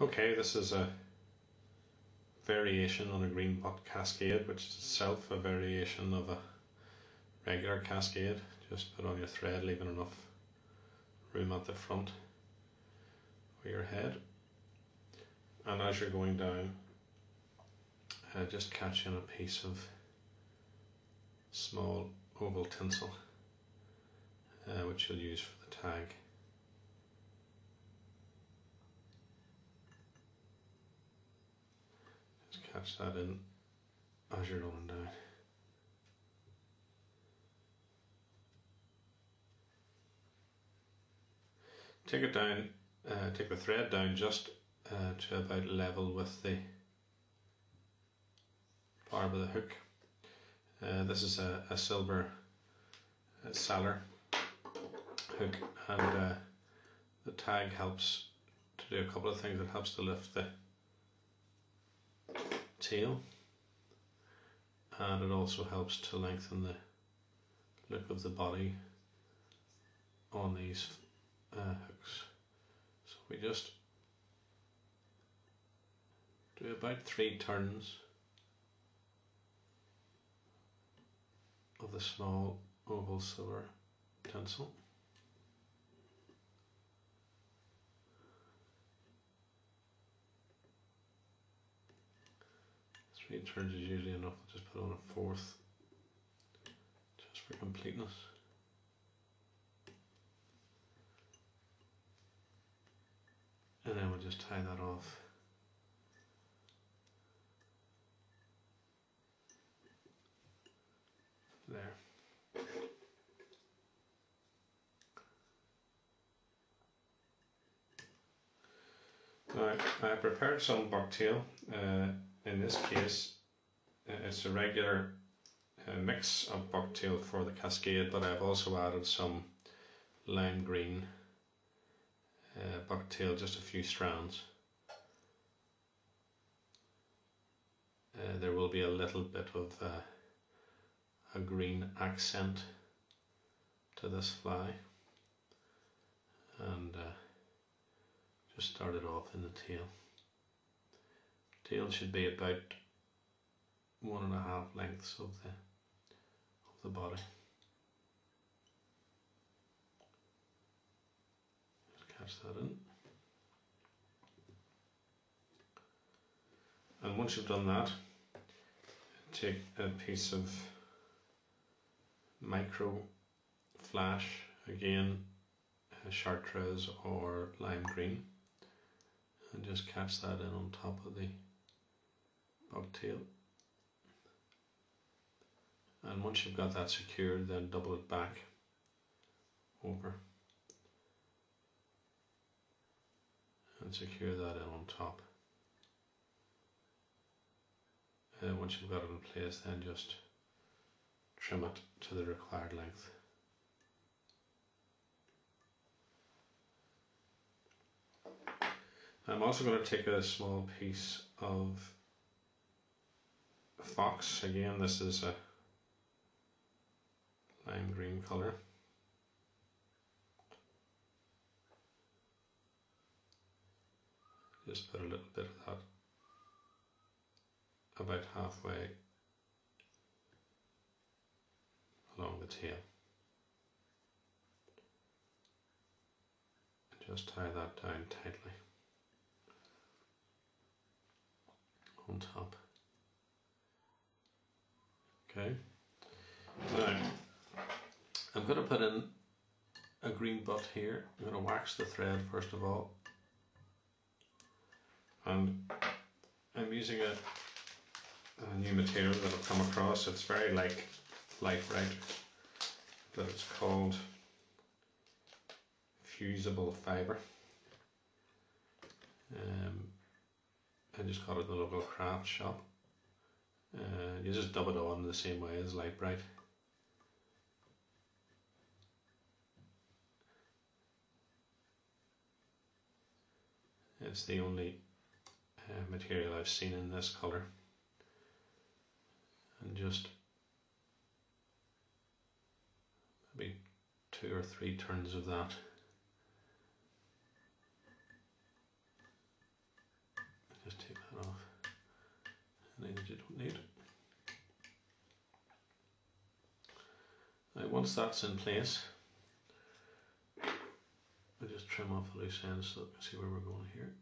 Okay, this is a variation on a green butt cascade, which is itself a variation of a regular cascade. Just put on your thread, leaving enough room at the front for your head. And as you're going down, just catch in a piece of small oval tinsel, which you'll use for the tag. Just catch that in as you're rolling down. Take it down, take the thread down just to about level with the barb of the hook. This is a silver salar hook, and the tag helps to do a couple of things. It helps to lift the tail, and it also helps to lengthen the look of the body on these hooks. So we just do about 3 turns of the small oval silver tinsel. Three turns is usually enough. I'll just put on a 4th just for completeness. And then we'll just tie that off. There. Now, I prepared some bucktail. In this case, it's a regular mix of bucktail for the cascade, but I've also added some lime green bucktail, just a few strands. There will be a little bit of a green accent to this fly, and just start it off in the tail. Tail should be about 1.5 lengths of the body. Just catch that in. And once you've done that, take a piece of micro flash, again chartreuse or lime green, and just catch that in on top of the bucktail. And once you've got that secured, then double it back over and secure that in on top. And once you've got it in place, then just trim it to the required length. I'm also going to take a small piece of fox. Again, this is a lime green colour. Just put a little bit of that about halfway along the tail. And just tie that down tightly on top. Okay, now I'm going to put in a green butt here. I'm going to wax the thread first of all, and I'm using a new material that I've come across. It's very light bright, but it's called fusible fibre. I just got it in the local craft shop. You just dub it on the same way as light bright. It's the only material I've seen in this colour, and just maybe 2 or 3 turns of that once that's in place, we'll just trim off the loose ends so that we can see where we're going here.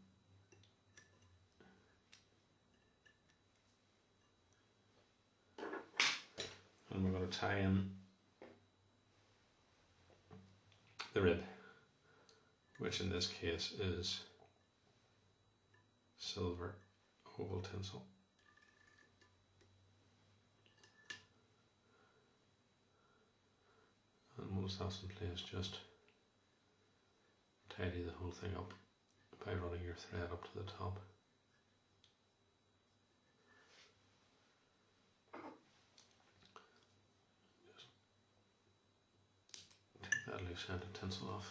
And we're going to tie in the rib, which in this case is silver oval tinsel. And once that's in place, just tidy the whole thing up by running your thread up to the top. That loose end of tinsel off.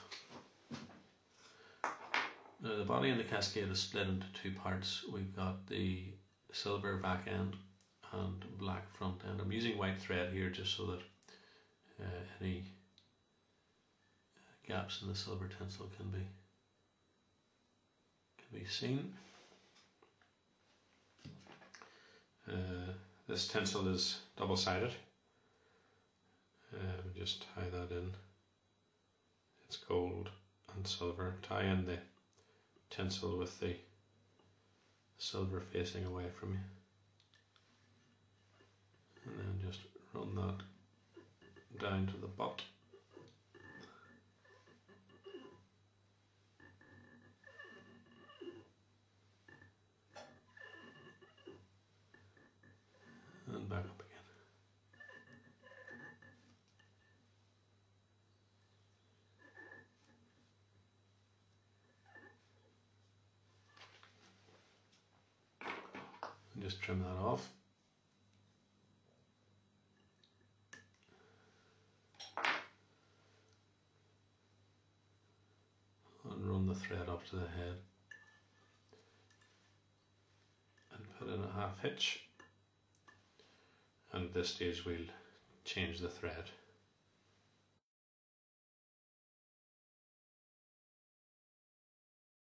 Now the body in the Cascade is split into two parts. We've got the silver back end and black front end. I'm using white thread here just so that any gaps in the silver tinsel can be seen. This tinsel is double-sided. Just tie that in. It's gold and silver. Tie in the tinsel with the silver facing away from you, and then just run that down to the butt. And back up again. And just trim that off. And run the thread up to the head. And put in a half hitch. And at this stage we'll change the thread.